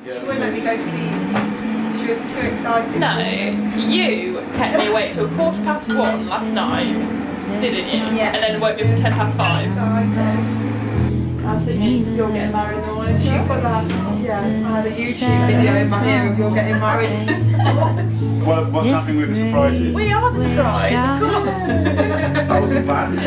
She wouldn't let me go sleep. She was too excited. No, you kept me awake till 1:15 last night, didn't you? Yeah. And then woke me up at 5:10. So I said, I was thinking, you're getting married in the morning. she put that, I had a YouTube video in my ear of you're getting married. What's happening with the surprises? We are the surprise, of course. That wasn't bad.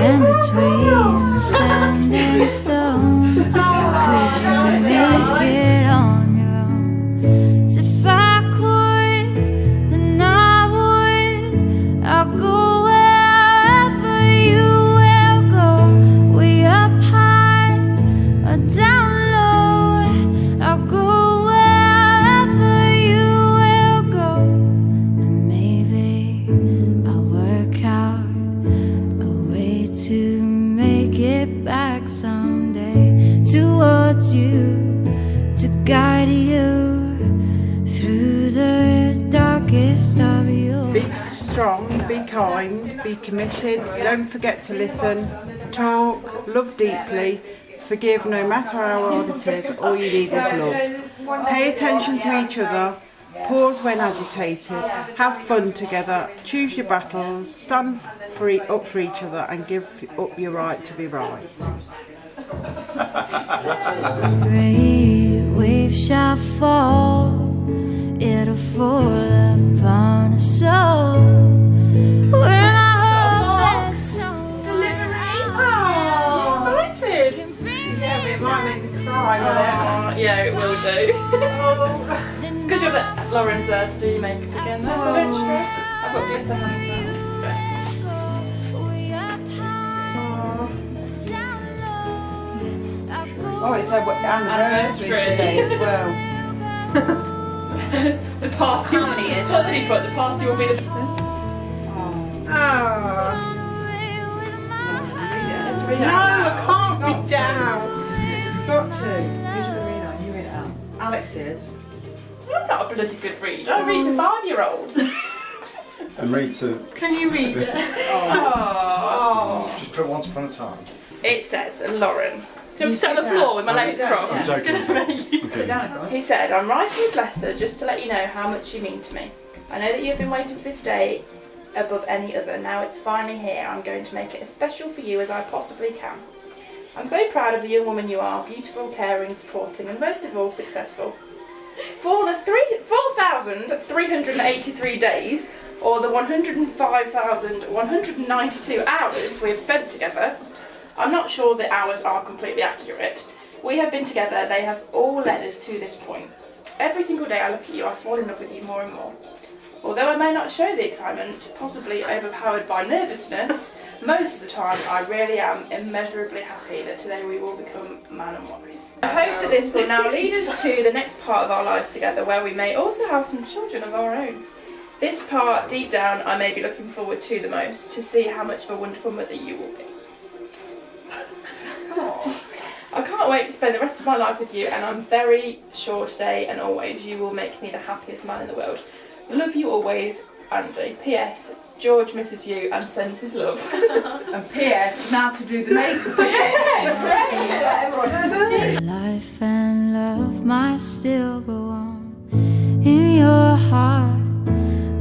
And between sand and stone, could you make it on your own? 'Cause if I could, then I would. I'll go wherever you will go, way up high or down low. I'll go wherever you will go, and maybe I'll work out to make it back someday towards you, to guide you through the darkest of your. Be strong, be kind, be committed, don't forget to listen, talk, love deeply, forgive no matter how hard it is, all you need is love. Pay attention to each other, pause when agitated, have fun together, choose your battles, stand up for each other and give up your right to be right. Great wave shall fall, it'll fall upon us all. Where my hope is Delivery! Oh, excited! Yeah, it might make me cry, will it? Yeah, it will do. It's a good job that Lauren's there to do your makeup again though, so don't stress. I've got glitter hands now. Oh, it's their anniversary today as well. The party. How many years? What did he put? The party will be the. No, I can't be down. You've got to. Who's going to read out? You read it out. Alex is. I'm not a bloody good reader. I read to 5-year-olds. And read to. Can you read it? Oh. Just put once upon a time. It says, Lauren. I'm sit on the floor with my legs I'm crossed. joking. Okay. He said, I'm writing this letter just to let you know how much you mean to me. I know that you have been waiting for this day above any other. Now it's finally here. I'm going to make it as special for you as I possibly can. I'm so proud of the young woman you are, beautiful, caring, supporting, and most of all, successful. For the 4,383 days, or the 105,192 hours we have spent together, I'm not sure the hours are completely accurate. We have been together, they have all led us to this point. Every single day I look at you, I fall in love with you more and more. Although I may not show the excitement, possibly overpowered by nervousness, most of the time I really am immeasurably happy that today we will become man and wife. I hope that this will now lead us to the next part of our lives together, where we may also have some children of our own. This part, deep down, I may be looking forward to the most, to see how much of a wonderful mother you will be. I can't wait to spend the rest of my life with you, and I'm very sure today and always you will make me the happiest man in the world. Love you always, Andy. P.S. George misses you and sends his love. And P.S. now to do the makeup. Life and love might still go on in your heart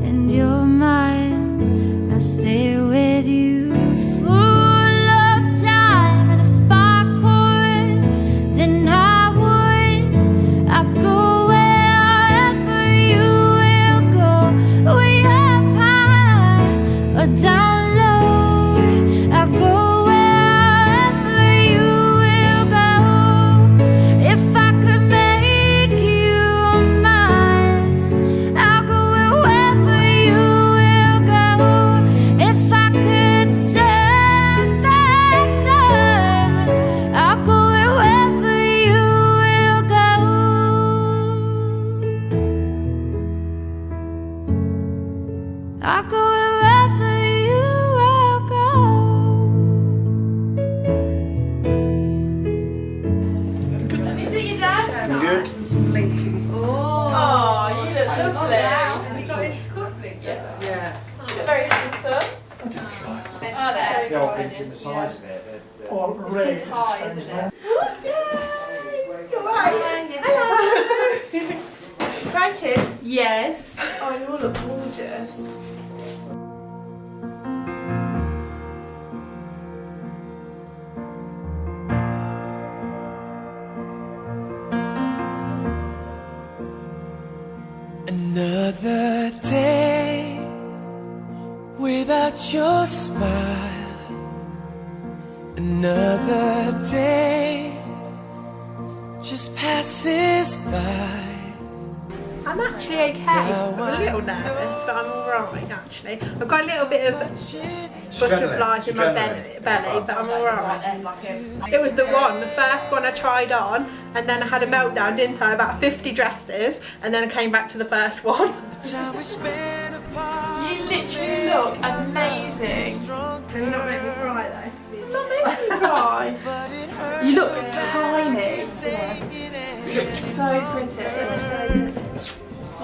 and your mind. I'll stay with you full of time, and if I could, then I would. I'd go wherever you will go, way up high or down low. I'll go wherever you will go. If I could make you mine, I'll go wherever you will go. If I could turn back time, I'll go wherever you will go. I'll go wherever you will go. Let me see you, Dad. You good? Oh, you look lovely. Has he got his cufflinks? Yes. Yeah. You look very handsome. The old things in the size of it. or red. Hi, isn't it? Excited? Yes. Oh, you all look gorgeous. Another day without your smile. Another day just passes by. I'm actually okay. I'm a little nervous, but I'm alright actually. I've got a little bit of butterflies in my belly, but I'm alright. It was the first one I tried on, and then I had a meltdown, didn't I? About 50 dresses, and then I came back to the first one. You literally look amazing. Can you not make me cry though? Not making me cry. You look tiny. You look so pretty.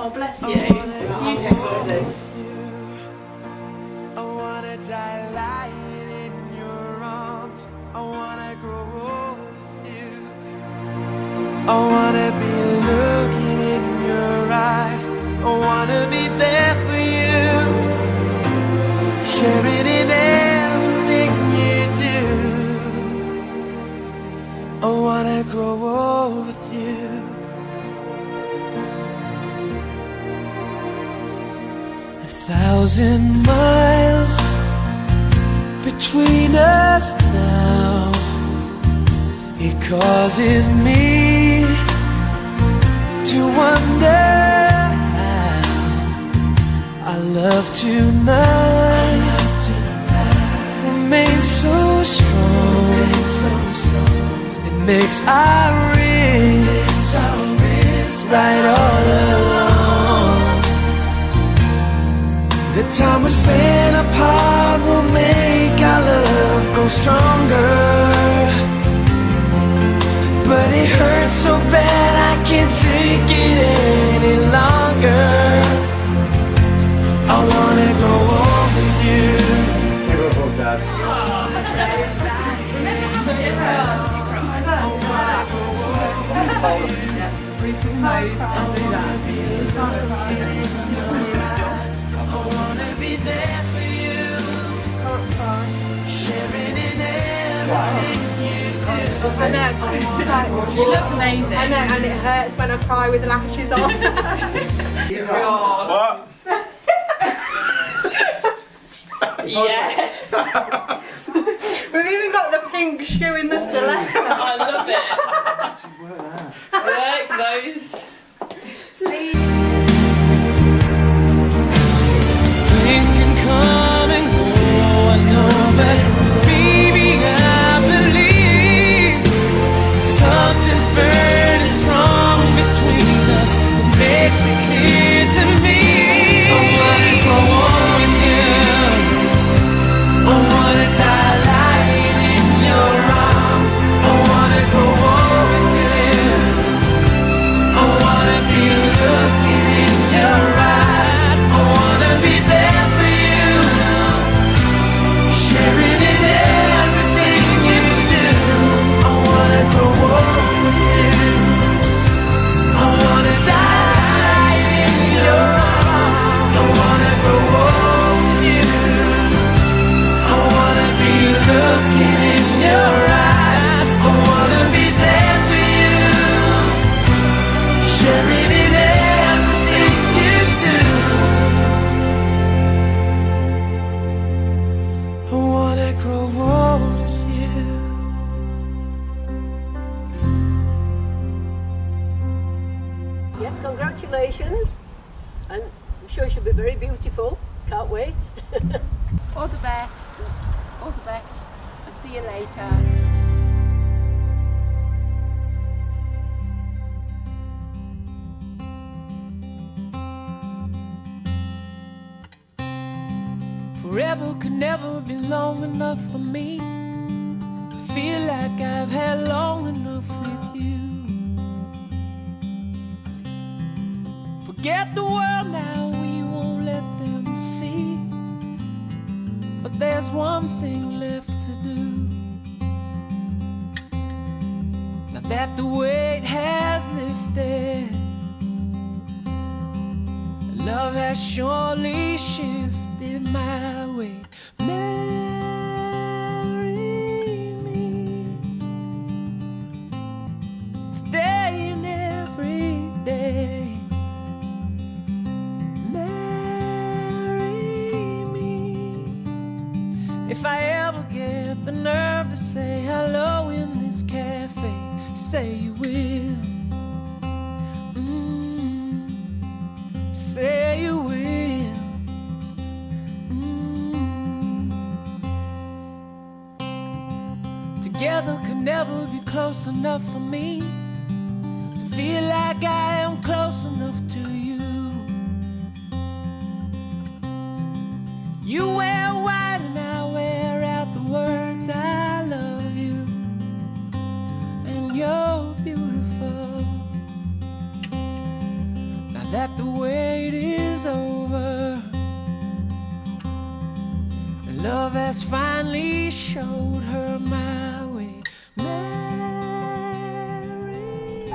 Oh, bless you. You take all of this. I wanna die lying in your arms. I wanna grow old with you. I wanna be looking in your eyes. I wanna be there for you, sharing in everything you do. I wanna grow old with you. 1,000 miles between us now. It causes me to wonder how our love tonight remains so strong. It makes our wrists right all along. The time we spend apart will make our love grow stronger. But it hurts so bad I can't take it any longer. I wanna go on with you. Here we go, Dad. Briefing nose and do that. I wanna be there for you, sharing in everything you do. I know. You look amazing. I know, and it hurts when I cry with lashes on. God. What? Yes. We've even got the pink shoe in the stiletto. I love it. Work those. Please. Things can come and go, I know, but baby, I believe something's burning strong between us. It makes it clear to me. I wanna go on with you. I wanna die lying in your arms. I wanna go on with you. I wanna be looking in your eyes. I wanna be there for you, sharing in everything you do. I wanna grow old with you. I wanna die in your arms. I wanna grow old with you. I wanna be looking in your eyes. I wanna be there for you, sharing in everything you do. I wanna grow old with you. Yes, congratulations. And I'm sure she'll be very beautiful. Can't wait. All the best. All the best. And see you later. Forever could never be long enough for me to feel like I've had long enough with you. Forget the world now, we won't let them see. But there's one thing left to do. now that the weight has lifted, love has surely shifted my way. Marry me today and every day. Marry me if I ever get the nerve to say hello in this cafe. Say you will. Say you will. Together could never be close enough for me to feel like I am close enough to you. You wear white and I wear out the words I love you, and you're beautiful. Now that the wait is over, and love has finally showed her my way. Marry me.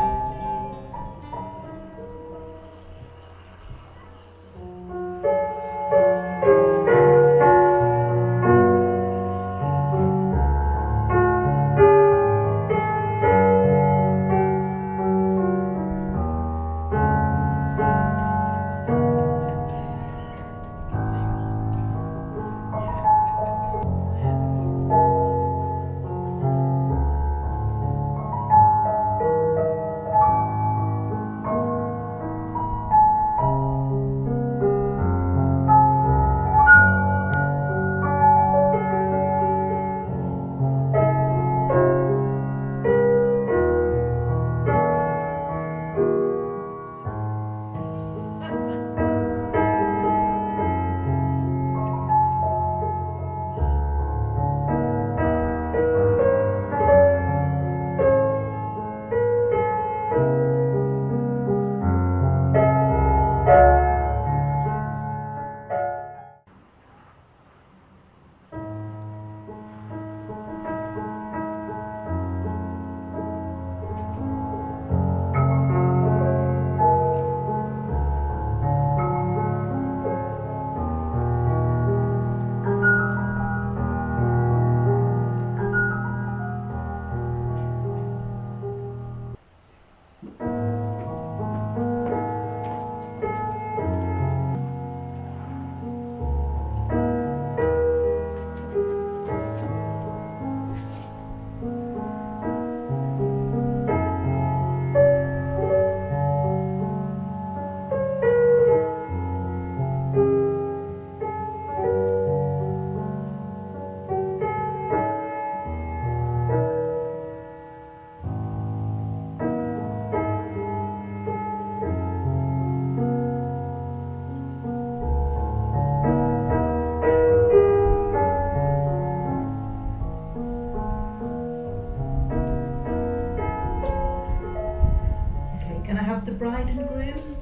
The bride and groom.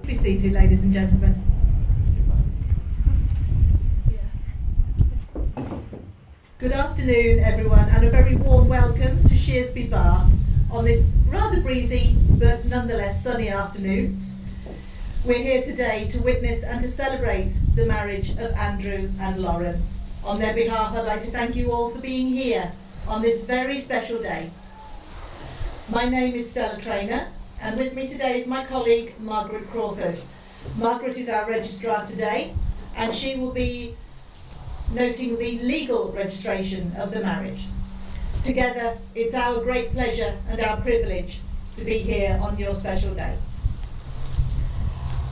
Be seated, ladies and gentlemen. Good afternoon, everyone, and a very warm welcome to Shearsby Bar on this rather breezy but nonetheless sunny afternoon. We're here today to witness and to celebrate the marriage of Andrew and Lauren. On their behalf, I'd like to thank you all for being here on this very special day. My name is Stella Trainer, and with me today is my colleague Margaret Crawford. Margaret is our registrar today, and she will be noting the legal registration of the marriage. Together, it's our great pleasure and our privilege to be here on your special day.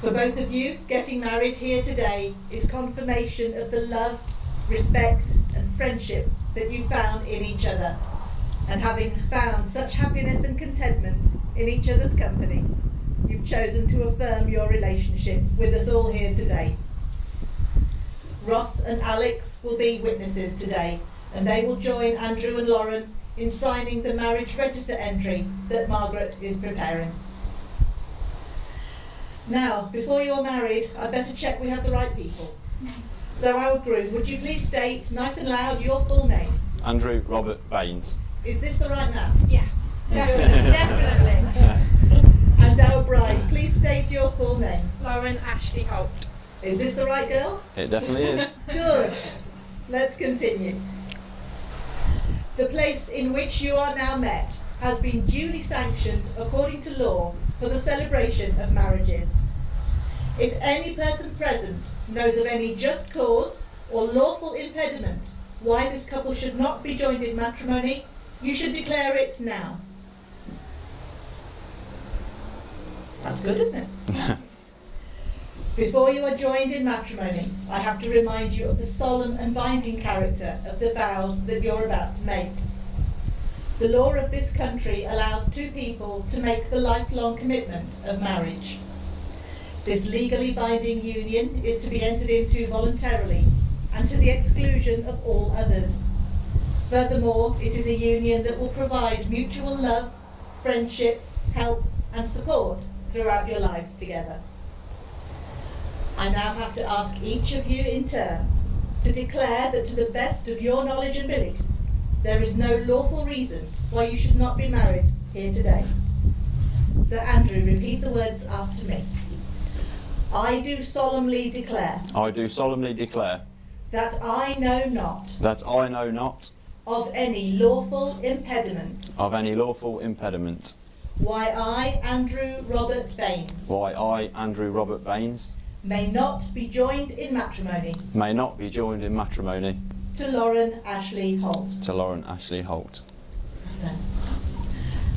For both of you, getting married here today is confirmation of the love, respect and friendship that you found in each other. And having found such happiness and contentment in each other's company, you've chosen to affirm your relationship with us all here today. Ross and Alex will be witnesses today, and they will join Andrew and Lauren in signing the marriage register entry that Margaret is preparing. Now, before you're married, I'd better check we have the right people. So our groom, would you please state, nice and loud, your full name? Andrew Robert Baines. Is this the right man? Yeah. Lauren Ashley Holt. Is this the right girl? It definitely is. Good. Let's continue. The place in which you are now met has been duly sanctioned according to law for the celebration of marriages. If any person present knows of any just cause or lawful impediment why this couple should not be joined in matrimony, you should declare it now. That's good, isn't it? Before you are joined in matrimony, I have to remind you of the solemn and binding character of the vows that you're about to make. The law of this country allows two people to make the lifelong commitment of marriage. This legally binding union is to be entered into voluntarily and to the exclusion of all others. Furthermore, it is a union that will provide mutual love, friendship, help and support throughout your lives together. I now have to ask each of you in turn to declare that to the best of your knowledge and belief, there is no lawful reason why you should not be married here today. So Andrew, repeat the words after me. I do solemnly declare. I do solemnly declare. That I know not. That I know not. Of any lawful impediment. Of any lawful impediment. Why I, Andrew Robert Baines. Why I, Andrew Robert Baines. May not be joined in matrimony. May not be joined in matrimony. To Lauren Ashley Holt. To Lauren Ashley Holt.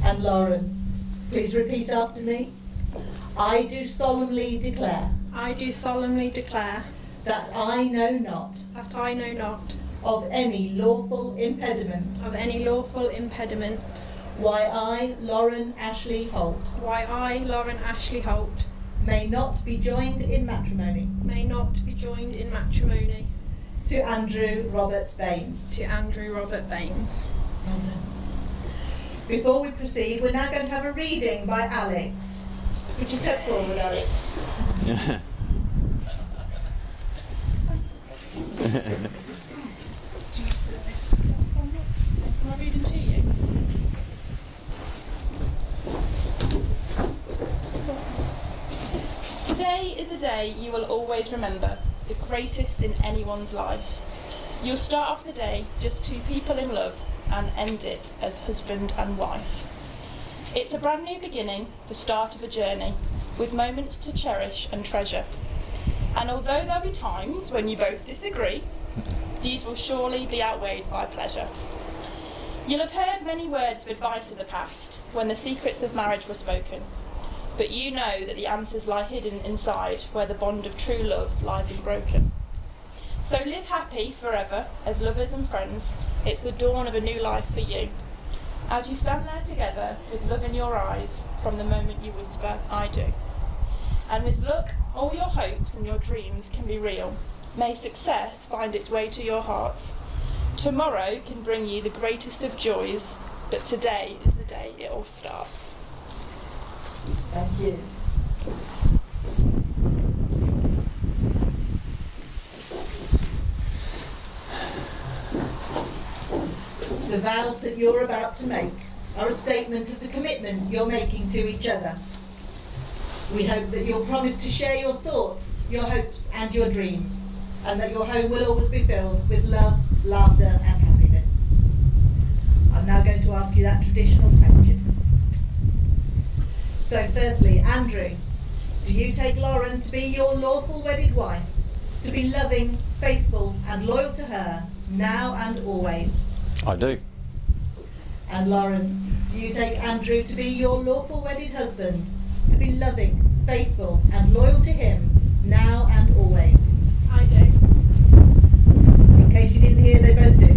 And Lauren, please repeat after me. I do solemnly declare. I do solemnly declare. That I know not. That I know not. Of any lawful impediment. Of any lawful impediment. Why I, Lauren Ashley Holt. Why I, Lauren Ashley Holt. May not be joined in matrimony. May not be joined in matrimony. To Andrew Robert Baines. To Andrew Robert Baines. Well done. Before we proceed, we're now going to have a reading by Alex. Would you step forward, Alex? Yeah. Can I read them to you? Today is a day you will always remember, the greatest in anyone's life. You'll start off the day just two people in love and end it as husband and wife. It's a brand new beginning, the start of a journey, with moments to cherish and treasure. And although there'll be times when you both disagree, these will surely be outweighed by pleasure. You'll have heard many words of advice in the past, when the secrets of marriage were spoken. But you know that the answers lie hidden inside, where the bond of true love lies unbroken. So live happy forever, as lovers and friends. It's the dawn of a new life for you. As you stand there together, with love in your eyes, from the moment you whisper, I do. And with luck, all your hopes and your dreams can be real. May success find its way to your hearts. Tomorrow can bring you the greatest of joys, but today is the day it all starts. Thank you. The vows that you're about to make are a statement of the commitment you're making to each other. We hope that you'll promise to share your thoughts, your hopes and your dreams, and that your home will always be filled with love, laughter and happiness. I'm now going to ask you that traditional question. So firstly, Andrew, do you take Lauren to be your lawful wedded wife, to be loving, faithful and loyal to her, now and always? I do. And Lauren, do you take Andrew to be your lawful wedded husband, to be loving, faithful and loyal to him, now and always? I do. In case you didn't hear, they both do.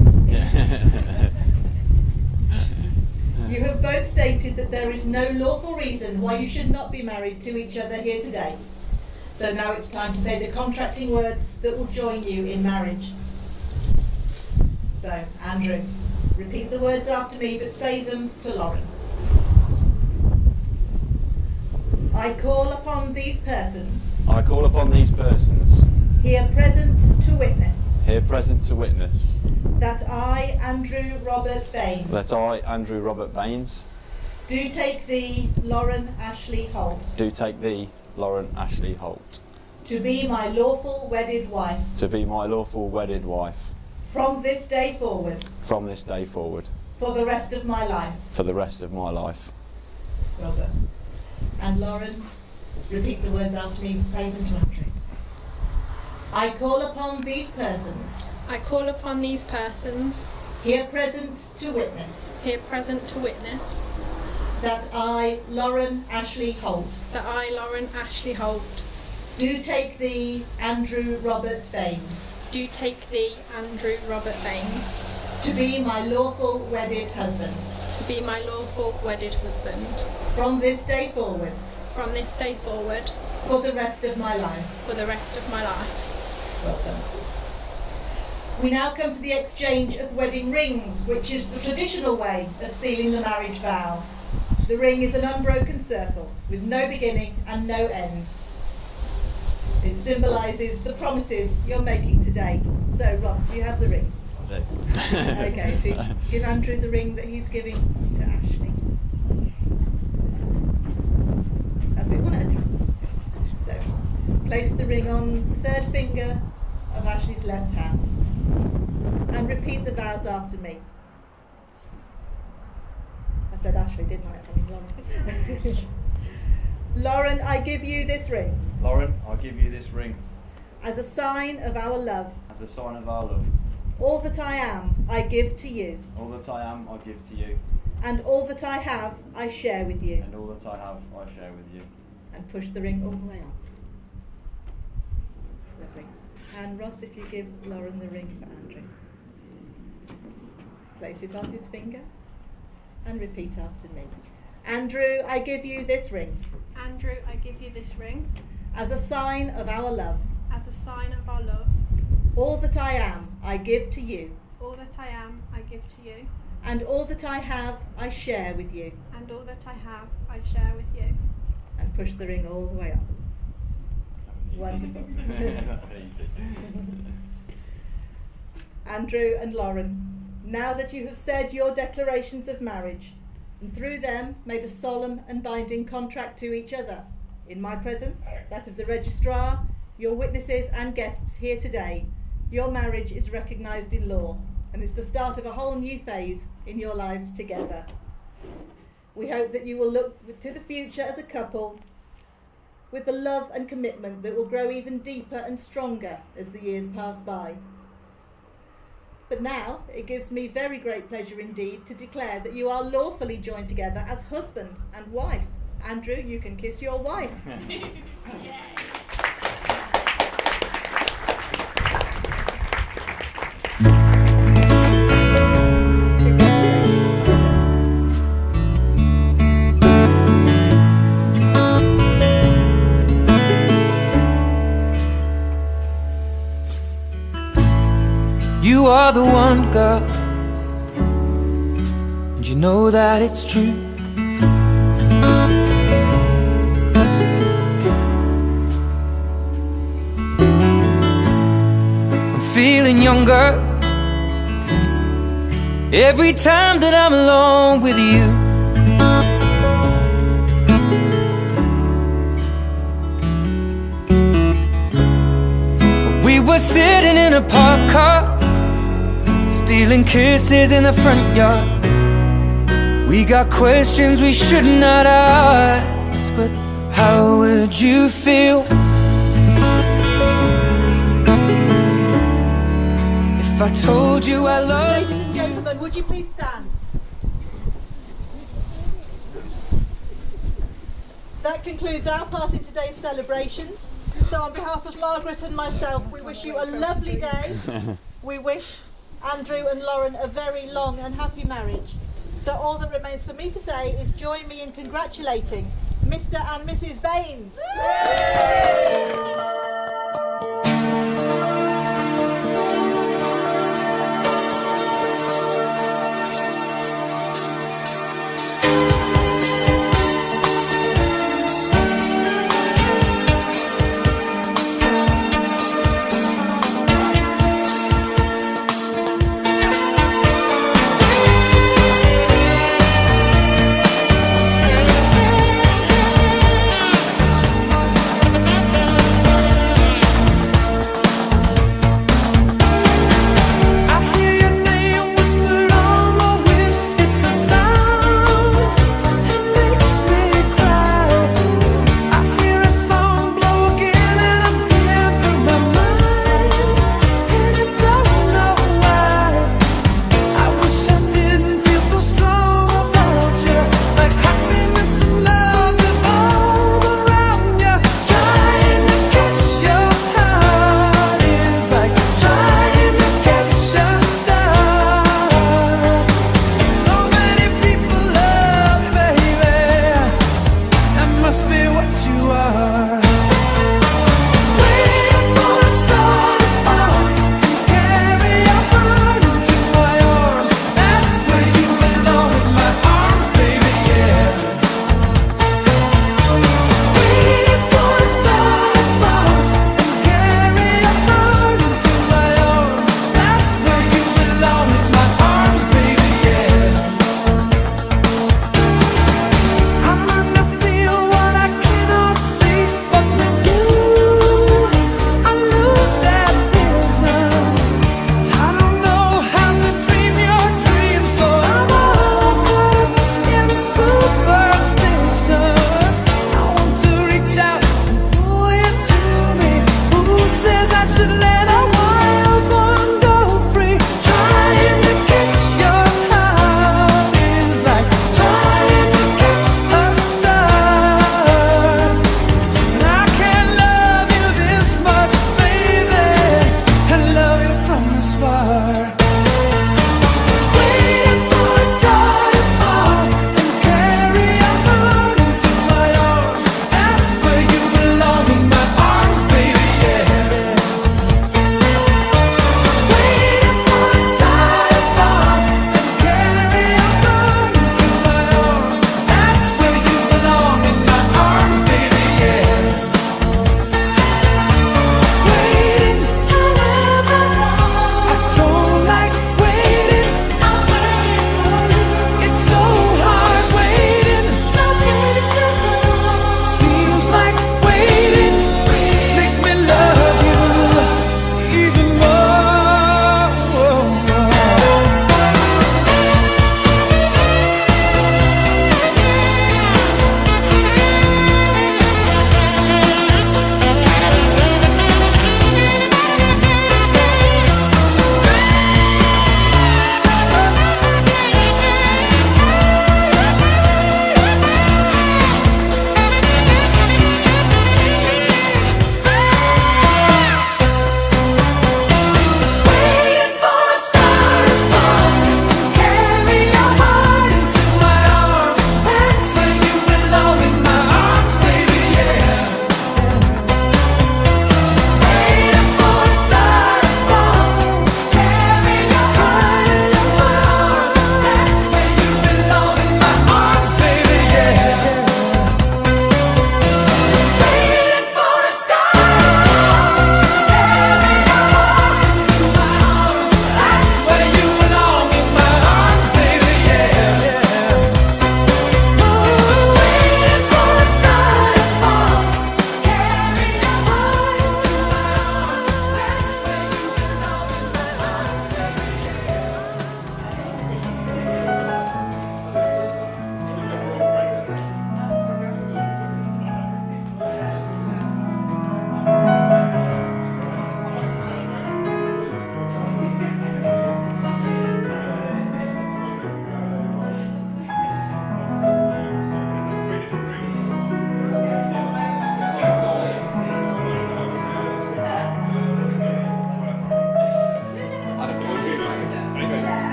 You have both stated that there is no lawful reason why you should not be married to each other here today. So now it's time to say the contracting words that will join you in marriage. So, Andrew, repeat the words after me, but say them to Lauren. I call upon these persons. I call upon these persons. Here present to witness. Here present to witness. That I, Andrew Robert Baines. That I, Andrew Robert Baines. Do take thee, Lauren Ashley Holt. Do take thee, Lauren Ashley Holt, to be my lawful wedded wife to be my lawful wedded wife from this day forward from this day forward for the rest of my life. for the rest of my life. Well done. And Lauren, repeat the words after me and say them to Andrew. I call upon these persons I call upon these persons here present to witness here present to witness that I, Lauren Ashley Holt, that I, Lauren Ashley Holt, do take thee, Andrew Robert Baines, do take thee, Andrew Robert Baines, to be my lawful wedded husband to be my lawful wedded husband from this day forward from this day forward for the rest of my life. for the rest of my life. Well done. We now come to the exchange of wedding rings, which is the traditional way of sealing the marriage vow. The ring is an unbroken circle with no beginning and no end. It symbolises the promises you're making today. So, Ross, do you have the rings? I do. Okay, so give Andrew the ring that he's giving to Ashley. That's it, one at a time. So, place the ring on the third finger of Ashley's left hand and repeat the vows after me. I said Ashley, didn't I? I mean Lauren. Lauren, I give you this ring Lauren, I give you this ring as a sign of our love. as a sign of our love. All that I am, I give to you, All that I am, I give to you, and all that I have, I share with you. and all that I have, I share with you. And push the ring all the way up. Lovely. And Ross, if you give Lauren the ring for Andrew. Place it on his finger and repeat after me. Andrew, I give you this ring Andrew, I give you this ring as a sign of our love. as a sign of our love. All that I am, I give to you, All that I am, I give to you, and all that I have, I share with you. and all that I have, I share with you. And push the ring all the way up. Wonderful. Easy. Andrew and Lauren, now that you have said your declarations of marriage, and through them made a solemn and binding contract to each other, in my presence, that of the registrar, your witnesses and guests here today, your marriage is recognised in law, and it's the start of a whole new phase in your lives together. We hope that you will look to the future as a couple with the love and commitment that will grow even deeper and stronger as the years pass by. But now it gives me very great pleasure indeed to declare that you are lawfully joined together as husband and wife. Andrew, you can kiss your wife. You are the one, girl, and you know that it's true. I'm feeling younger every time that I'm alone with you. We were sitting in a parked car, stealing kisses in the front yard. We got questions we should not ask, but how would you feel if I told you I love you? Ladies and gentlemen, would you please stand? That concludes our part in today's celebrations. So on behalf of Margaret and myself, we wish you a lovely day. We wish Andrew and Lauren a very long and happy marriage. So all that remains for me to say is join me in congratulating Mr. and Mrs. Baines.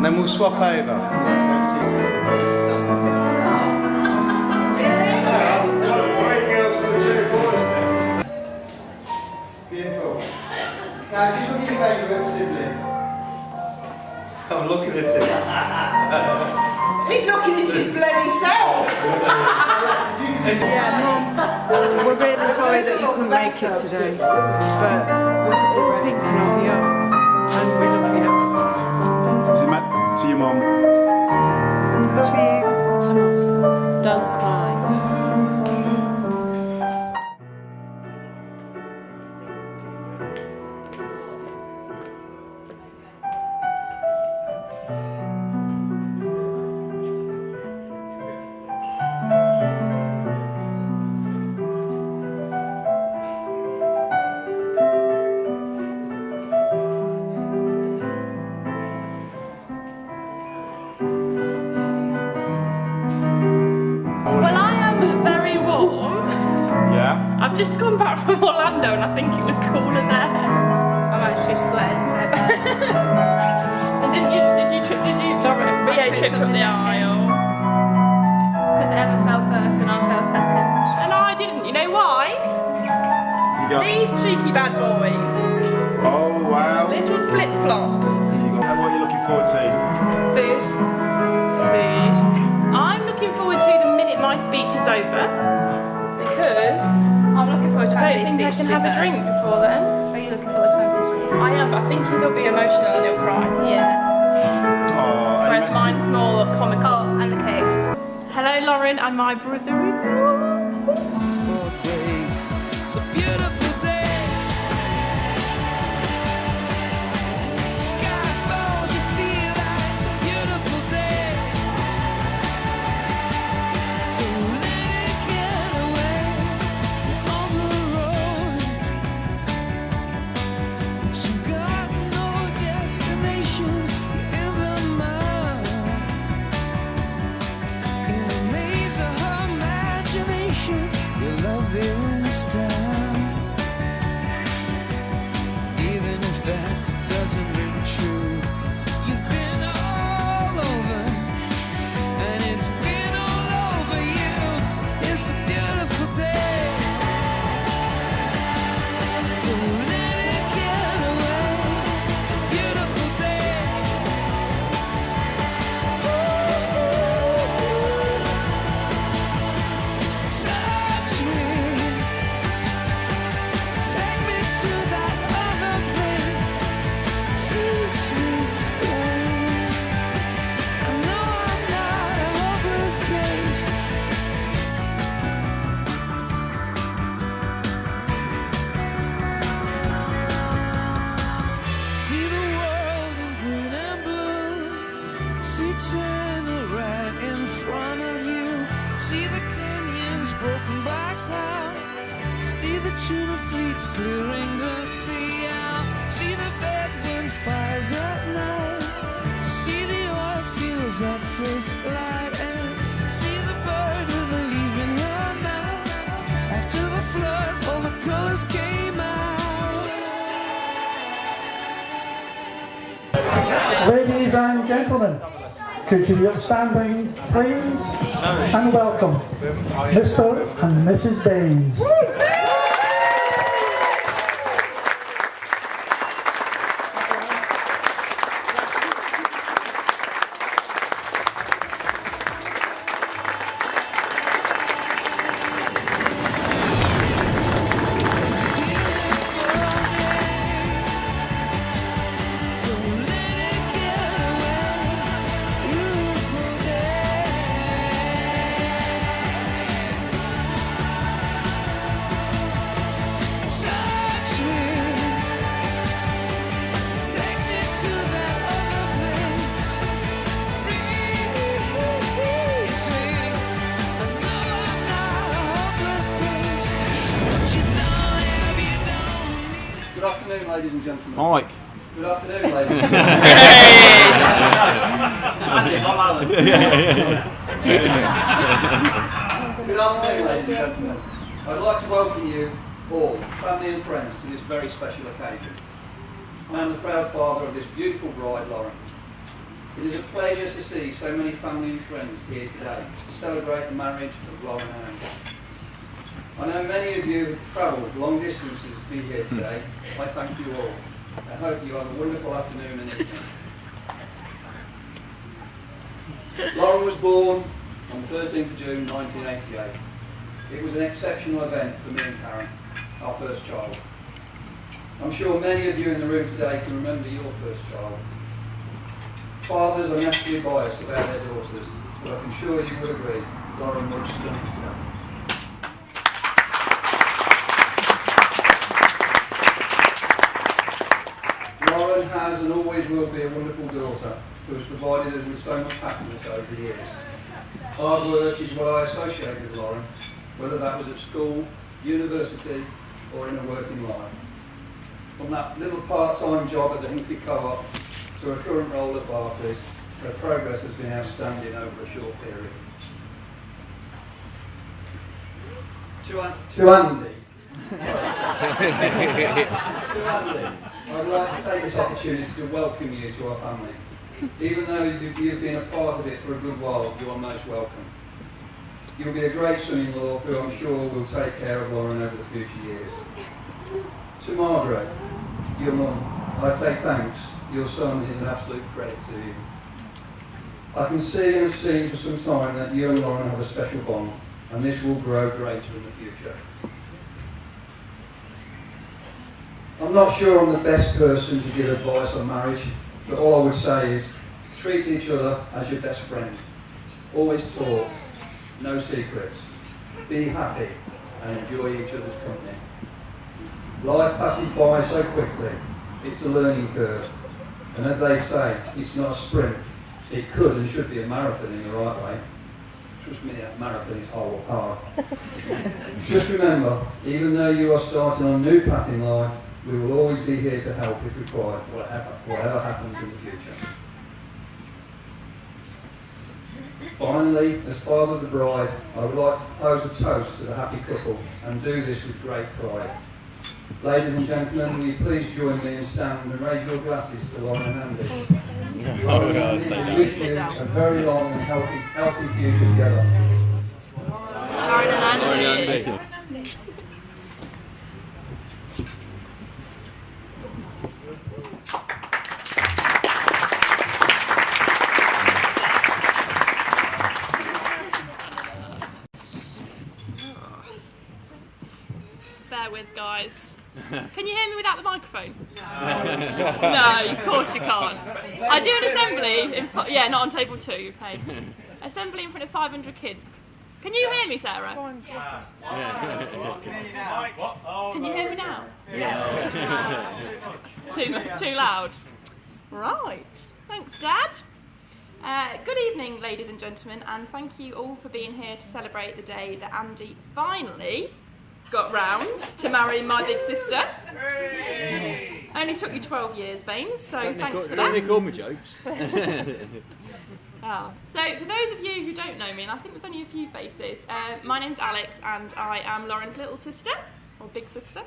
And then we'll swap over. Beautiful. Now just look at your favourite sibling. I'm looking at it. He's looking at his bloody self. Yeah, Mum, we're really sorry that you couldn't make it today, but we're thinking of you and we love you. Is it Matt to your mum? Love you. To Mum. Don't cry. I've just gone back from Orlando and I think it was cooler there. I'm actually sweating so bad. And did you, Lauren? But yeah, you tripped up the aisle. Because Emma fell first and I fell second. And I didn't, you know why? These cheeky bad boys. Oh wow. Little flip-flop. What are you looking forward to? Food. Food. I'm looking forward to the minute my speech is over. Because I'm looking forward to I having don't think I can have a drink before then. Are you looking forward to having this speech? I am, but I think his will be emotional and he'll cry. Yeah. Oh, whereas mine's more comical. Oh, and the cake. Hello, Lauren, and my brother-in-law. It's a beautiful day. Sky falls, you feel like it's a beautiful day. So let it get away on the road. But you got no destination, you're in the mud. In the maze of her imagination, your love is down. Even if that doesn't ring true, you've been all over, and it's been all over you. It's a beautiful day. So let it get away. It's a beautiful day. Touch me. Take me to that other place. Teach me, babe. I know I'm not a hopeless case. See the world in green and blue. See China right in front of you. See the canyons broken by cloud. See the tuna fleets clearing the sea out. See the bedroom fires at night. See the oil fields at first light. And see the bird with a leaf in her mouth. After the flood, all the colors came out. Ladies and gentlemen, could you be upstanding, please? And welcome, Mr. and Mrs. Baines. Good afternoon, ladies and gentlemen. Mike. Good afternoon, ladies and gentlemen. Good afternoon, ladies and gentlemen. I'd like to welcome you all, family and friends, to this very special occasion. I am the proud father of this beautiful bride, Lauren. It is a pleasure to see so many family and friends here today to celebrate the marriage of Lauren and Andy. I know many of you have travelled long distances to be here today. I thank you all. I hope you have a wonderful afternoon and evening. Lauren was born on 13th of June 1988. It was an exceptional event for me and Karen, our first child. I'm sure many of you in the room today can remember your first child. Fathers are naturally biased about their daughters, but I'm sure you would agree, Lauren was stunning today. Lauren has and always will be a wonderful daughter who has provided us with so much happiness over the years. Hard work is what I associate with Lauren, whether that was at school, university or in her working life. From that little part-time job at the Hinkley Co-op to her current role at Barclays, her progress has been outstanding over a short period. To Andy, I'd like to take this opportunity to welcome you to our family. Even though you've been a part of it for a good while, you are most welcome. You'll be a great son-in-law who I'm sure will take care of Lauren over the future years. To Margaret, your mum, I say thanks. Your son is an absolute credit to you. I can see and have seen for some time that you and Lauren have a special bond, and this will grow greater in the future. I'm not sure I'm the best person to give advice on marriage, but all I would say is treat each other as your best friend. Always talk, no secrets. Be happy and enjoy each other's company. Life passes by so quickly, it's a learning curve. And as they say, it's not a sprint. It could and should be a marathon in the right way. Trust me, that marathon is hard. Just remember, even though you are starting on a new path in life, we will always be here to help if required, whatever happens in the future. Finally, as father of the bride, I would like to propose a toast to the happy couple and do this with great pride. Ladies and gentlemen, will you please join me and stand and raise your glasses to Lauren and Andy. Lauren and Andy, we wish you a very long and healthy future together. Lauren and Andy. Bear with, guys. Can you hear me without the microphone? No, of course you can't. I do an assembly, not on table 2. Okay. Assembly in front of 500 kids. Can you hear me, Sarah? Can you hear me now? Too loud. Right. Thanks, Dad. Good evening, ladies and gentlemen, and thank you all for being here to celebrate the day that Andy finally got round to marry my big sister. Only took you 12 years, Baines, so thanks for that. Don't call me jokes. So for those of you who don't know me, and I think there's only a few faces, my name's Alex and I am Lauren's little sister, or big sister.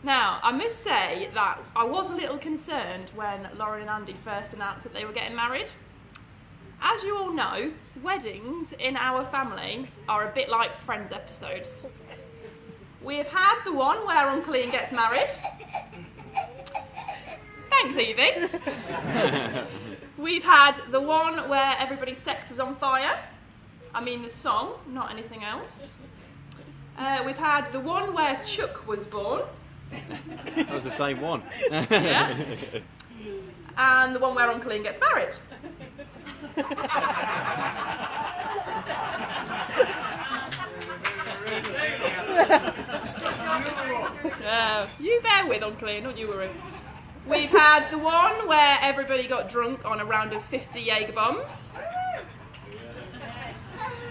Now, I must say that I was a little concerned when Lauren and Andy first announced that they were getting married. As you all know, weddings in our family are a bit like Friends episodes. We have had the one where Uncle Ian gets married. Thanks, Evie. We've had the one where everybody's sex was on fire. I mean the song, not anything else. We've had the one where Chuck was born. That was the same one. Yeah. And the one where Uncle Ian gets married. You bear with Uncle Ian, don't you worry. We've had the one where everybody got drunk on a round of 50 Jaeger bombs.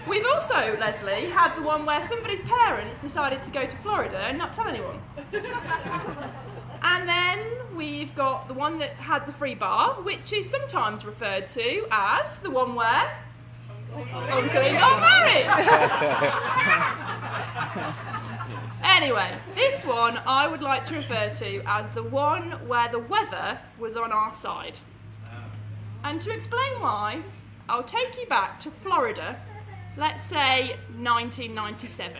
We've also, Leslie, had the one where somebody's parents decided to go to Florida and not tell anyone. And then we've got the one that had the free bar, which is sometimes referred to as the one where Uncle Ian got married. Anyway, this one I would like to refer to as the one where the weather was on our side. And to explain why, I'll take you back to Florida, let's say 1997.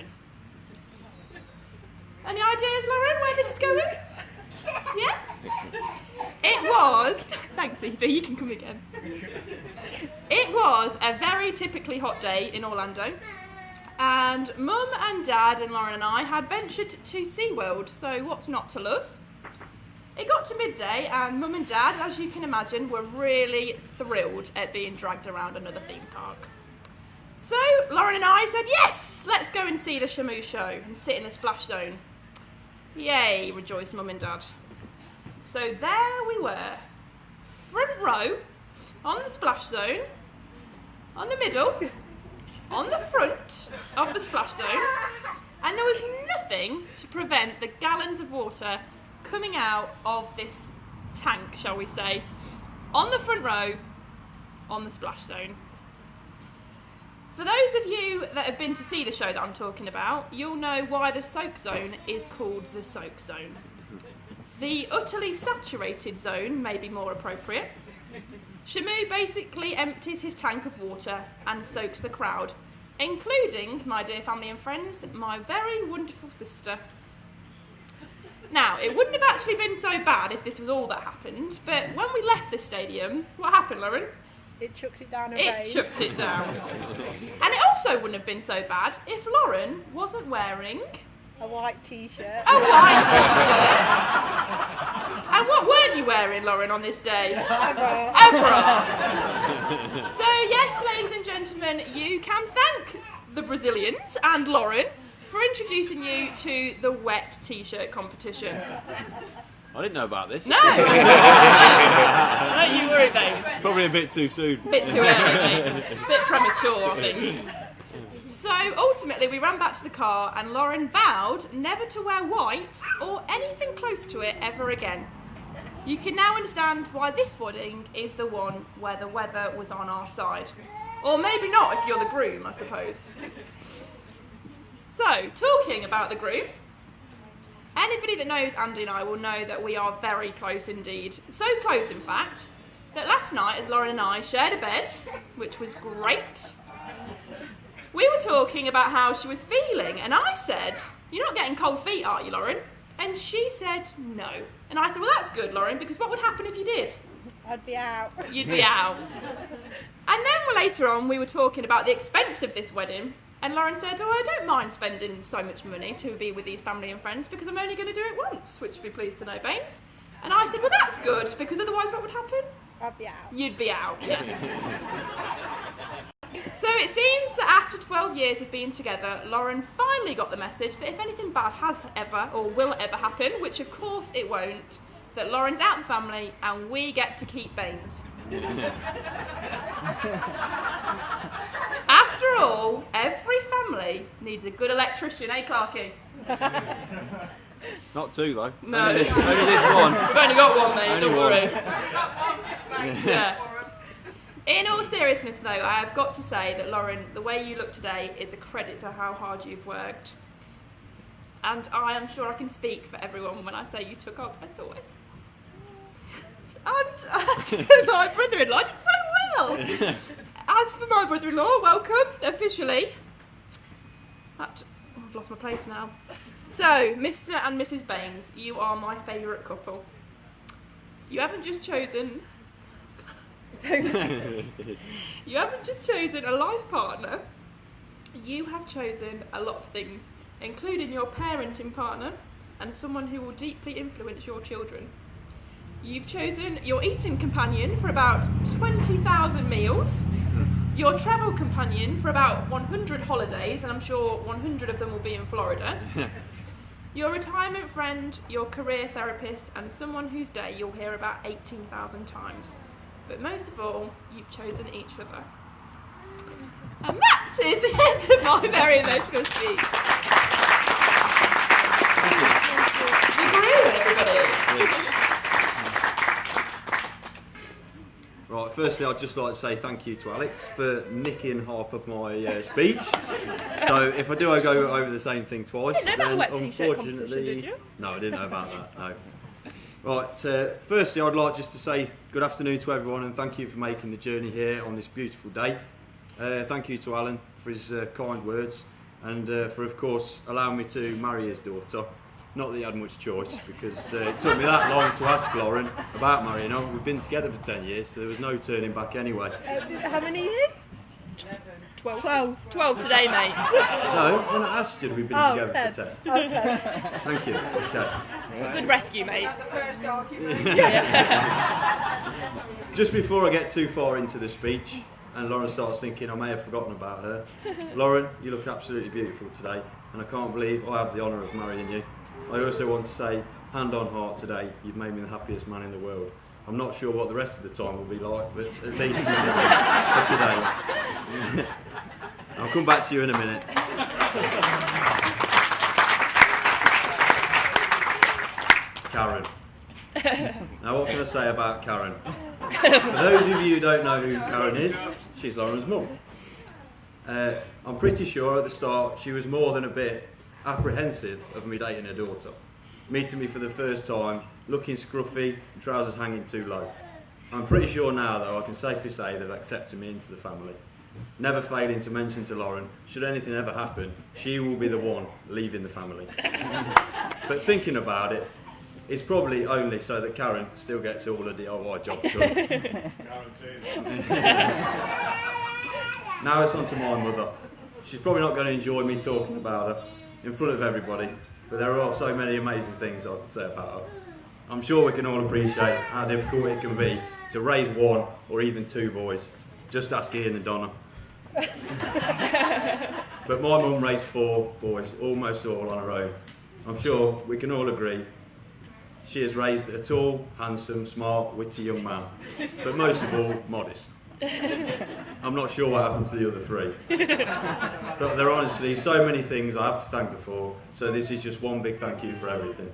Any ideas, Lauren, where this is going? Yeah? It was, thanks Evie, you can come again. It was a very typically hot day in Orlando, and Mum and Dad and Lauren and I had ventured to SeaWorld, so what's not to love? It got to midday and Mum and Dad, as you can imagine, were really thrilled at being dragged around another theme park. So Lauren and I said, yes, let's go and see the Shamu show and sit in the splash zone. Yay, rejoiced Mum and Dad. So there we were, front row, on the splash zone, on the middle, on the front of the splash zone, and there was nothing to prevent the gallons of water coming out of this tank, shall we say, on the front row, on the splash zone. For those of you that have been to see the show that I'm talking about, you'll know why the soak zone is called the soak zone. The utterly saturated zone may be more appropriate. Shamu basically empties his tank of water and soaks the crowd, including, my dear family and friends, my very wonderful sister. Now, it wouldn't have actually been so bad if this was all that happened, but when we left the stadium, what happened, Lauren? It chucked it down a It vein. chucked it down. And it also wouldn't have been so bad if Lauren wasn't wearing a white t-shirt. A white t-shirt. And what weren't you wearing, Lauren, on this day? A bra. A bra. So yes, ladies and gentlemen, you can thank the Brazilians and Lauren for introducing you to the wet t-shirt competition. I didn't know about this. No! Don't you worry, babes. Probably a bit too soon. Bit too early, mate. Bit premature, I think. So ultimately we ran back to the car and Lauren vowed never to wear white or anything close to it ever again. You can now understand why this wedding is the one where the weather was on our side. Or maybe not if you're the groom, I suppose. So, talking about the groom, anybody that knows Andy and I will know that we are very close indeed. So close, in fact, that last night, as Lauren and I shared a bed, which was great, we were talking about how she was feeling, and I said, "You're not getting cold feet, are you, Lauren?" And she said, "No." And I said, "Well, that's good, Lauren, because what would happen if you did?" I'd be out. You'd be out. And then later on, we were talking about the expense of this wedding, and Lauren said, "Oh, I don't mind spending so much money to be with these family and friends because I'm only going to do it once," which you'll be pleased to know, Baines. And I said, "Well, that's good, because otherwise what would happen?" I'd be out. You'd be out, yeah. So it seems that after 12 years of being together, Lauren finally got the message that if anything bad has ever or will ever happen, which of course it won't, that Lauren's out of the family and we get to keep Baines. After all, every family needs a good electrician, eh, Clarky? Not two though. No. Only this one. We've only got one, mate, Only don't one. worry. Yeah. In all seriousness though, I have got to say that Lauren, the way you look today is a credit to how hard you've worked. And I am sure I can speak for everyone when I say you took our breath away. And as for my brother-in-law, I did so well. As for my brother-in-law, welcome, officially. I've lost my place now. So, Mr. and Mrs. Baines, you are my favourite couple. You haven't just chosen... You haven't just chosen a life partner. You have chosen a lot of things, including your parenting partner and someone who will deeply influence your children. You've chosen your eating companion for about 20,000 meals, your travel companion for about 100 holidays, and I'm sure 100 of them will be in Florida, your retirement friend, your career therapist, and someone whose day you'll hear about 18,000 times. But most of all, you've chosen each other. And that is the end of my very emotional speech. You grew, everybody. Right, firstly I'd just like to say thank you to Alex for nicking half of my speech. So if I do go over the same thing twice, You didn't know about then the wet t-shirt unfortunately... competition, did you? No, I didn't know about that, no. Right, firstly I'd like just to say good afternoon to everyone and thank you for making the journey here on this beautiful day. Thank you to Alan for his kind words and for of course allowing me to marry his daughter. Not that he had much choice because it took me that long to ask Lauren about marrying her. We've been together for 10 years so there was no turning back anyway. How many years? 12 today, mate. No, when I asked you we've been together 10. for 10. Okay. Thank you. Okay. Good rescue, mate. First argument. Just before I get too far into the speech and Lauren starts thinking I may have forgotten about her, Lauren, you look absolutely beautiful today and I can't believe I have the honour of marrying you. I also want to say, hand on heart today, you've made me the happiest man in the world. I'm not sure what the rest of the time will be like, but at least for today. I'll come back to you in a minute. Karen. Now what can I say about Karen? For those of you who don't know who Karen is, she's Lauren's mum. I'm pretty sure at the start she was more than a bit apprehensive of me dating her daughter. Meeting me for the first time, looking scruffy, trousers hanging too low. I'm pretty sure now though I can safely say they've accepted me into the family. Never failing to mention to Lauren, should anything ever happen, she will be the one leaving the family. But thinking about it, it's probably only so that Karen still gets all the DIY jobs done. Now it's on to my mother. She's probably not going to enjoy me talking about her in front of everybody, but there are so many amazing things I could say about her. I'm sure we can all appreciate how difficult it can be to raise one or even two boys. Just ask Ian and Donna. But my mum raised 4 boys, almost all on her own. I'm sure we can all agree she has raised a tall, handsome, smart, witty young man, but most of all, modest. I'm not sure what happened to the other 3. But there are honestly so many things I have to thank her for, so this is just one big thank you for everything.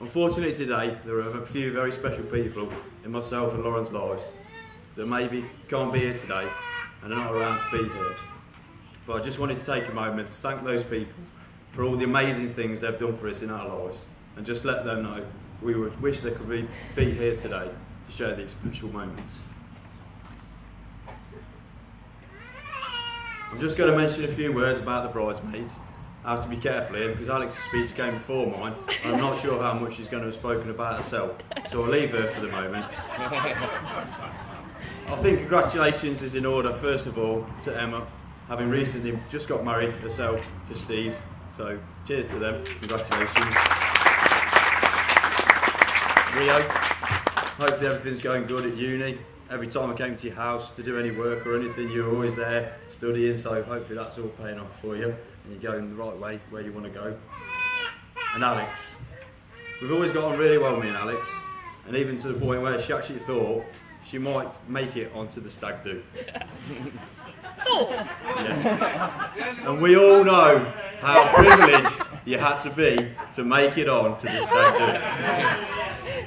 Unfortunately today, there are a few very special people in myself and Lauren's lives that maybe can't be here today and are not around to be here. But I just wanted to take a moment to thank those people for all the amazing things they've done for us in our lives and just let them know we would wish they could be here today to share these special moments. I'm just going to mention a few words about the bridesmaids. I have to be careful here because Alex's speech came before mine. I'm not sure how much she's going to have spoken about herself, so I'll leave her for the moment. I think congratulations is in order, first of all, to Emma, having recently just got married herself to Steve, so cheers to them, congratulations. Rio, hopefully everything's going good at uni. Every time I came to your house to do any work or anything, you were always there studying, so hopefully that's all paying off for you and you're going the right way where you want to go. And Alex, we've always got on really well, me and Alex, and even to the point where she actually thought she might make it onto the stag do. Thought? Yeah. And we all know how privileged you had to be to make it on to the stag do.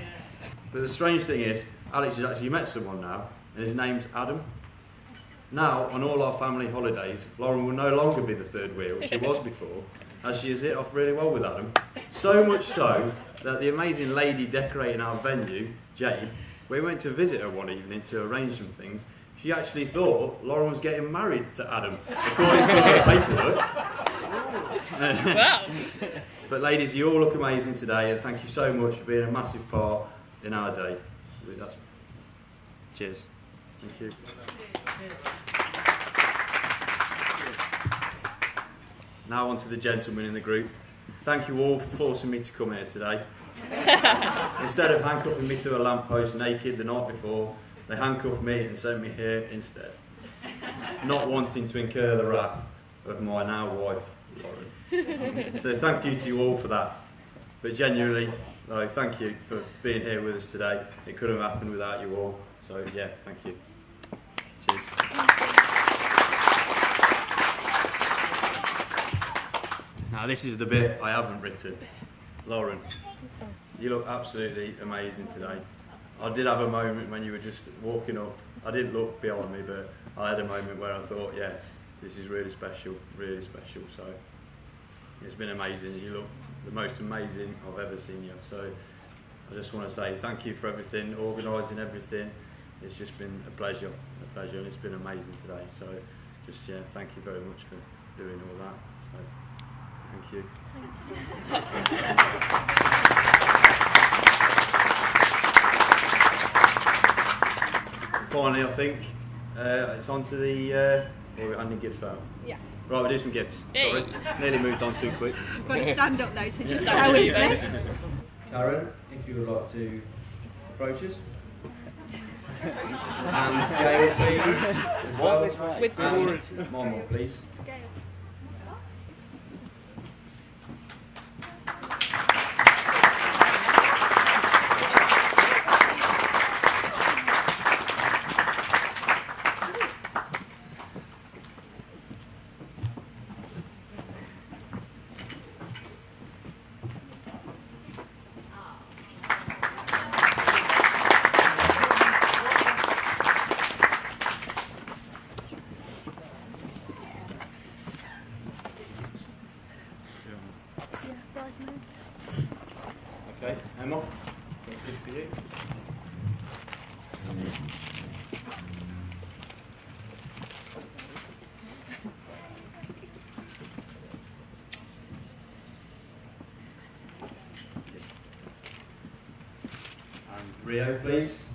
But the strange thing is, Alex has actually met someone now, and his name's Adam. Now, on all our family holidays, Lauren will no longer be the third wheel she was before, as she has hit off really well with Adam. So much so that the amazing lady decorating our venue, Jane, we went to visit her one evening to arrange some things. She actually thought Lauren was getting married to Adam, according to her paperwork. Wow. But ladies, you all look amazing today, and thank you so much for being a massive part in our day. Cheers. Thank you. Now on to the gentlemen in the group. Thank you all for forcing me to come here today. Instead of handcuffing me to a lamppost naked the night before, they handcuffed me and sent me here instead. Not wanting to incur the wrath of my now wife, Lauren. So thank you to you all for that. But genuinely, thank you for being here with us today. It couldn't have happened without you all. So yeah, thank you. Cheers. Now this is the bit I haven't written. Lauren, you look absolutely amazing today. I did have a moment when you were just walking up. I didn't look behind me, but I had a moment where I thought, yeah, this is really special, really special. So it's been amazing. You look the most amazing I've ever seen you. So I just want to say thank you for everything, organising everything. It's just been a pleasure, and it's been amazing today. So just, yeah, thank you very much for doing all that. So thank you. Finally, I think it's on to the we're handing gifts out. Yeah. Right, we'll do some gifts. Sorry, nearly moved on too quick. I've got to stand up though, so just bear with me. Karen, if you would like to approach us. And Gail, please, as well. With and one more, please. Okay, Emma, that's good for you. And Rio, please.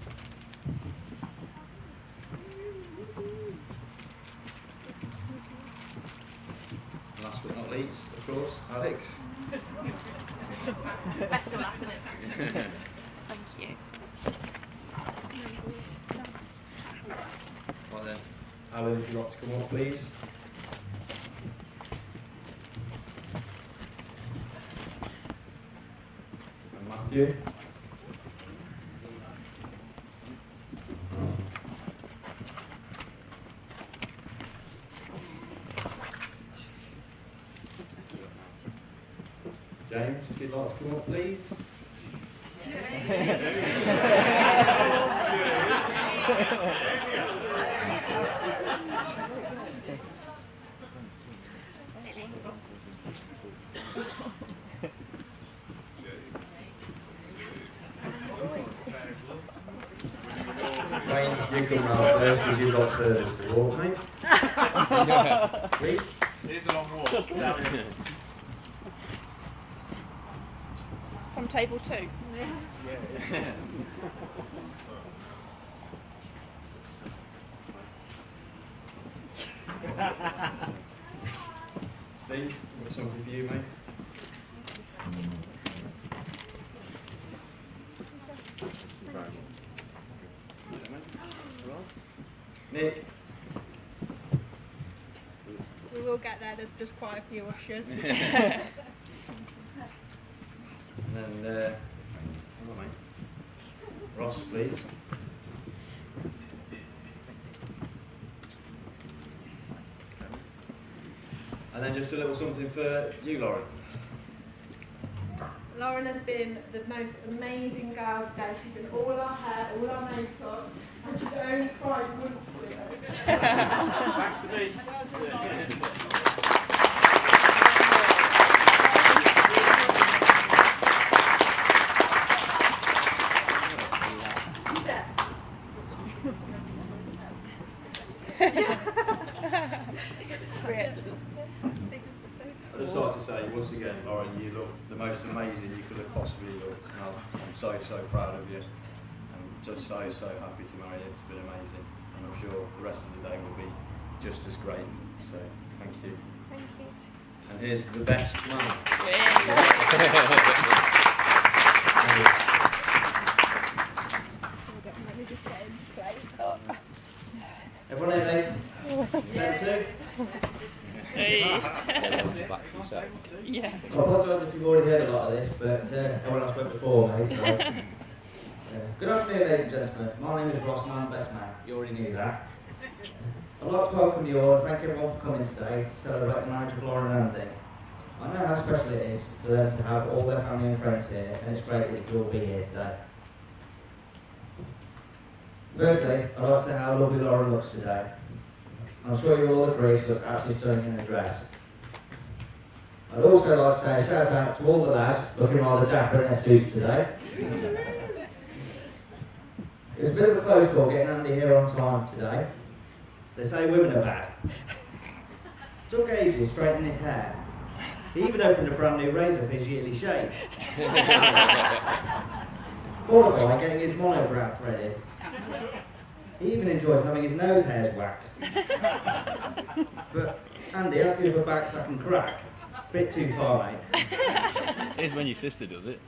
Last but not least, of course, Alex. Best of last, isn't it? Thank you. Right then, Alan, if you'd like to come on, please. And Matthew. James, if you'd like to come up, please. Wayne, you come round first because you've got furthest to walk, mate. Please. It is a long walk. From table 2. Yeah. Steve, what's something for you, mate? Nick. We will get there, there's just quite a few ushers. And then, hold on, mate. Ross, please. And then just a little something for you, Lauren. Lauren has been the most amazing girl today. She's done all our hair, all our makeup, and she's only cried once with it. Thanks to me. I'd just like to say once again, Lauren, you look the most amazing you could have possibly looked. And I'm so proud of you. I'm just so happy to marry you. It's been amazing. And I'm sure the rest of the day will be just as great. So thank you. Thank you. And here's the best man. Everyone in, mate? Hey. Yeah. I apologise if you've already heard a lot of this, but everyone else went before me, so... Good afternoon, ladies and gentlemen. My name is Ross and I'm best man. You already knew that. I'd like to welcome you all and thank everyone for coming today to celebrate the marriage of Lauren and Andy. I know how special it is for them to have all their family and friends here, and it's great that you could all be here today. Firstly, I'd like to say how lovely Lauren looks today. I'm sure you'll all agree she looks absolutely stunning in her dress. I'd also like to say a shout out to all the lads looking rather dapper in their suits today. It was a bit of a close call getting Andy here on time today. They say women are bad. Took ages straightening his hair. He even opened a brand new razor for his yearly shave. Qualified getting his monograph ready. He even enjoys having his nose hairs waxed. But Andy, asking you for backsack and crack, bit too far, mate. Here's when your sister does it.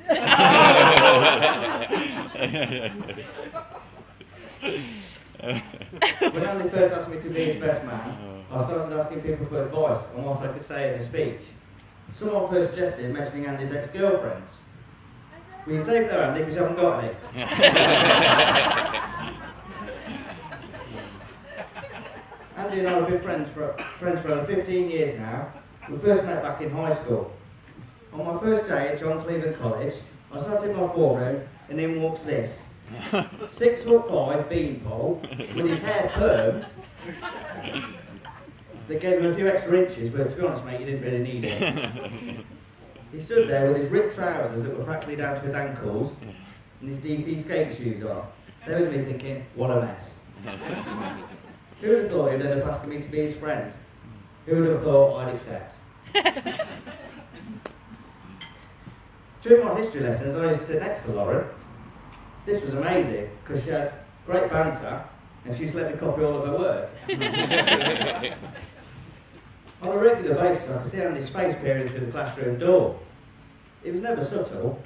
When Andy first asked me to be his best man, I started asking people for advice on what I could say in a speech. Someone first suggested mentioning Andy's ex-girlfriends. Will you save there, Andy, because you haven't got any? Andy and I have been friends for over 15 years now. We first met back in high school. On my first day at John Cleveland College, I sat in my form room and in walks this 6'5" beanpole with his hair permed. They gave him a few extra inches, but to be honest, mate, he didn't really need it. He stood there with his ripped trousers that were practically down to his ankles and his DC skate shoes on. There was me thinking, what a mess. Who would have thought he'd end up asking me to be his friend? Who would have thought I'd accept? During my history lessons, I used to sit next to Lauren. This was amazing, because she had great banter, and she used to let me copy all of her work. On a regular basis, I could see Andy's face peering through the classroom door. It was never subtle.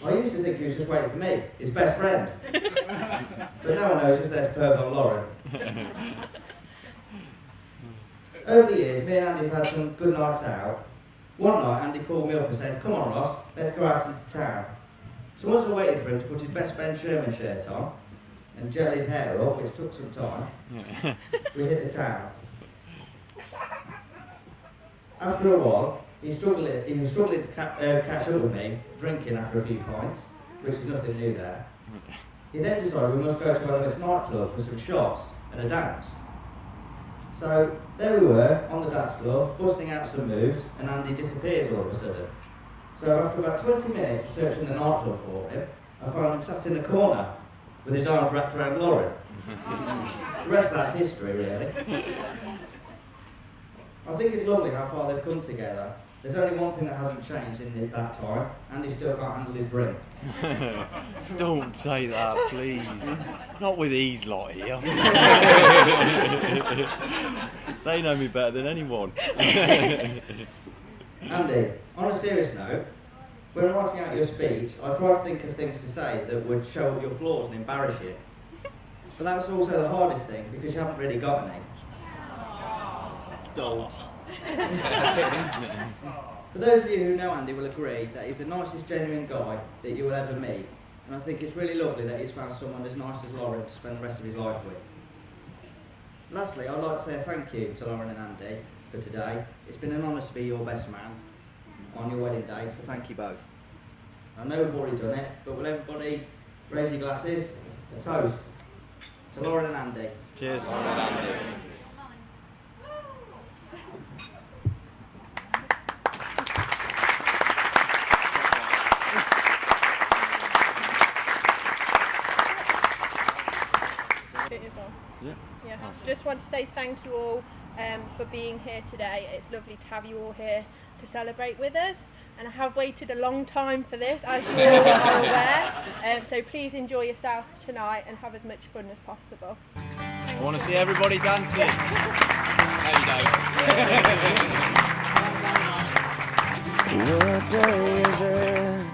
I used to think he was just waiting for me, his best friend. But now I know he's just there to perv on Lauren. Over the years, me and Andy have had some good nights out. One night, Andy called me up and said, "Come on, Ross, let's go out into town." So once I waited for him to put his best Ben Sherman shirt on and gel his hair up, which took some time, we hit the town. After a while, he was struggling to catch up with me, drinking after a few pints, which is nothing new there. He then decided we must go to Elephant's nightclub for some shots and a dance. So there we were, on the dance floor, busting out some moves, and Andy disappears all of a sudden. So after about 20 minutes of searching the nightclub for him, I found him sat in the corner, with his arms wrapped around Lauren. The rest of that's history, really. I think it's lovely how far they've come together. There's only one thing that hasn't changed in that time, and he still can't handle his drink. Don't say that, please. Not with these lot here. They know me better than anyone. Andy, on a serious note, when writing out your speech, I tried to think of things to say that would show your flaws and embarrass you. But that's also the hardest thing, because you haven't really got any. Don't. For those of you who know Andy will agree that he's the nicest, genuine guy that you will ever meet, and I think it's really lovely that he's found someone as nice as Lauren to spend the rest of his life with. Lastly, I'd like to say a thank you to Lauren and Andy for today. It's been an honour to be your best man on your wedding day, so thank you both. I know we've already done it, but will everybody raise your glasses? A toast to Lauren and Andy. Cheers. Lauren and Andy. Yeah. Just want to say thank you all for being here today. It's lovely to have you all here to celebrate with us, and I have waited a long time for this, as you all are aware, so please enjoy yourself tonight and have as much fun as possible. I want to see everybody dancing. There you go. What day is it?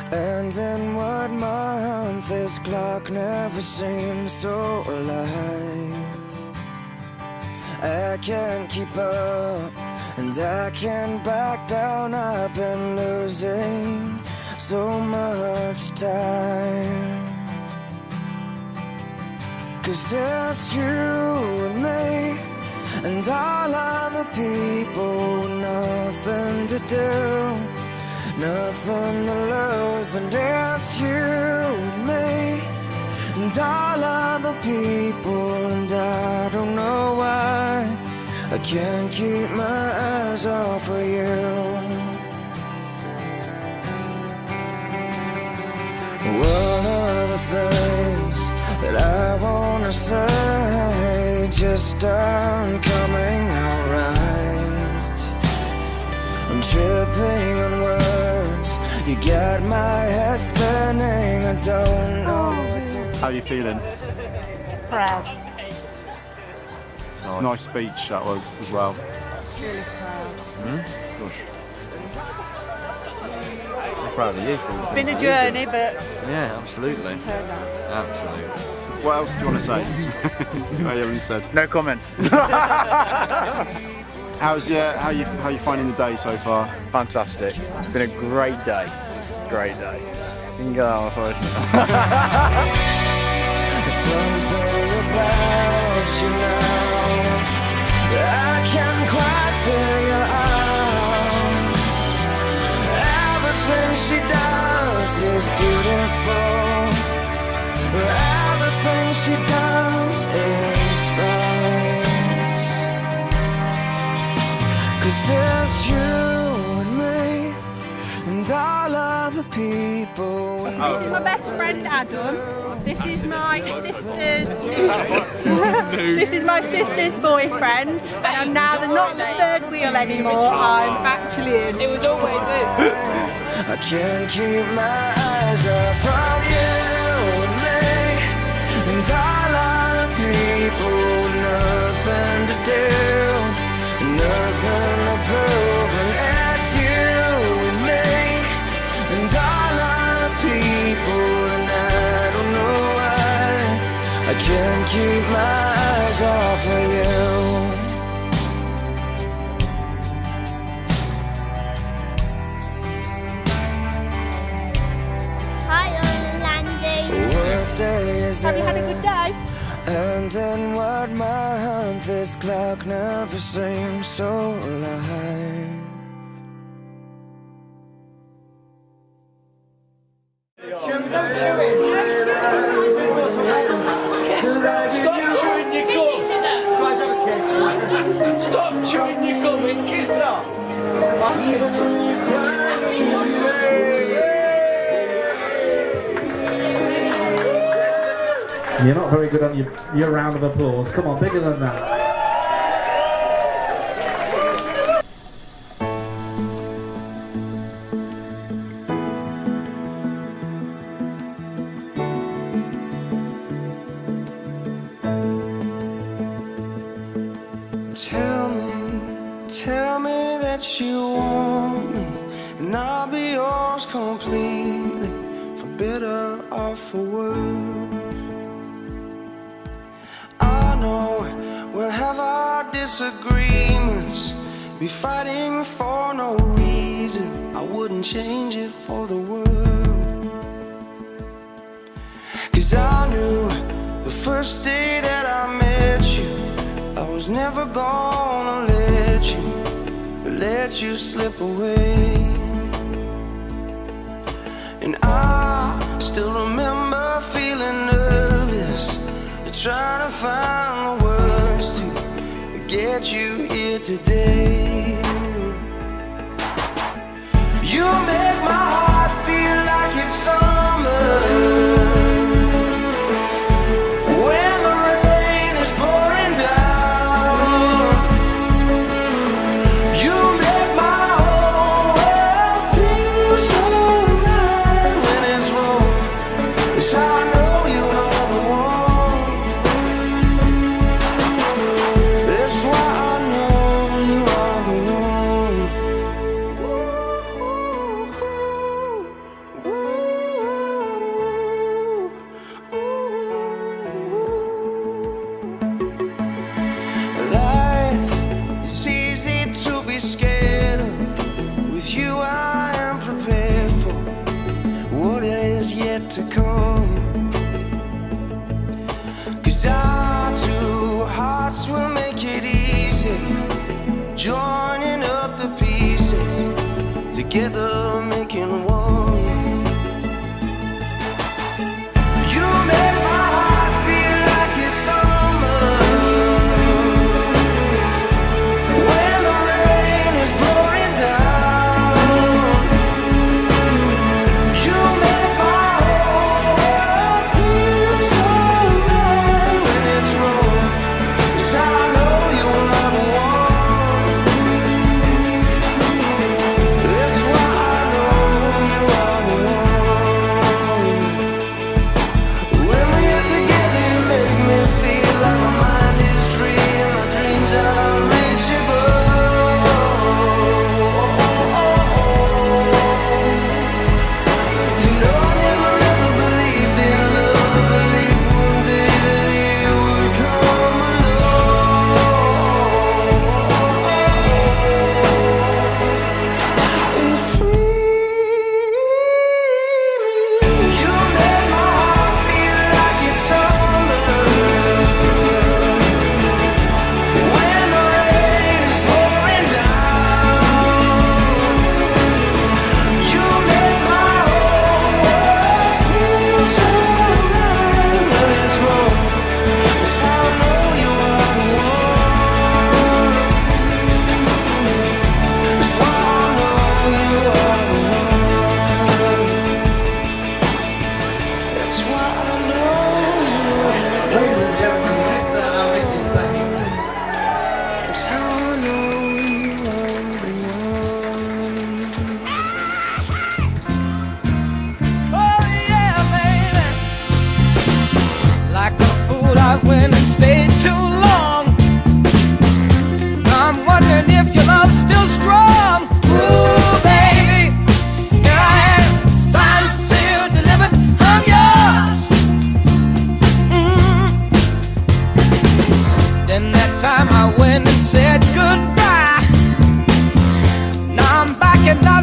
And in what month? This clock never seems so alive. I can't keep up, and I can't back down. I've been losing so much time. 'Cause it's you and me, and all other people with nothing to do, nothing to lose. And it's you and me, and all other people, and I don't know I can't keep my eyes off of you. One of the things that I wanna say just aren't coming out right. I'm tripping on words, you got my head spinning, I don't know what to. How are you feeling? Proud. It's a nice speech that was as well. Really proud. Good. I'm proud of you. It's been a journey, but yeah, absolutely. it's turned out. Absolutely. What else do you want to say? I haven't said. No comment. How you finding the day so far? Fantastic. It's been a great day. Great day. You can go out, sorry. Something about you now I can't quite figure out. Everything she does is beautiful. Everything she does is right. 'Cause there's you and me and all of the people. This is my best friend Adam. This is my sister's. This is my sister's boyfriend, and I'm now not the third wheel anymore. I'm actually in. It was always is. I can't keep my eyes off from you and me and all of the people. Nothing to do, nothing to prove, and it's you and me and all of the people. And I don't know why I can't keep my eyes off of you. Hi, Orlando. What day is Have you had a good day? And in what month this clock never seems so alive. Stop chewing your gum! Guys, have a kiss. Stop chewing your gum and kiss her! You're not very good on your round of applause. Come on, bigger than that. Tell me that you want me, and I'll be yours completely, for better or for worse. I know we'll have our disagreements, be fighting for no reason. I wouldn't change it for the world. 'Cause I knew the first day that I met you, I was never gonna let you slip away. And I still remember feeling nervous, trying to find the words to get you here today. You make my heart feel like it's summer when the rain is pouring down. You make my whole world feel so right when it's wrong. Yes, I know you are the one. That's why I know you are the one. Life is easy to be scared of. With you I am prepared for what is yet to come. 'Cause our two hearts will make it easy, joining up the pieces, together making one. You make my heart feel like it's summer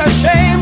ashamed.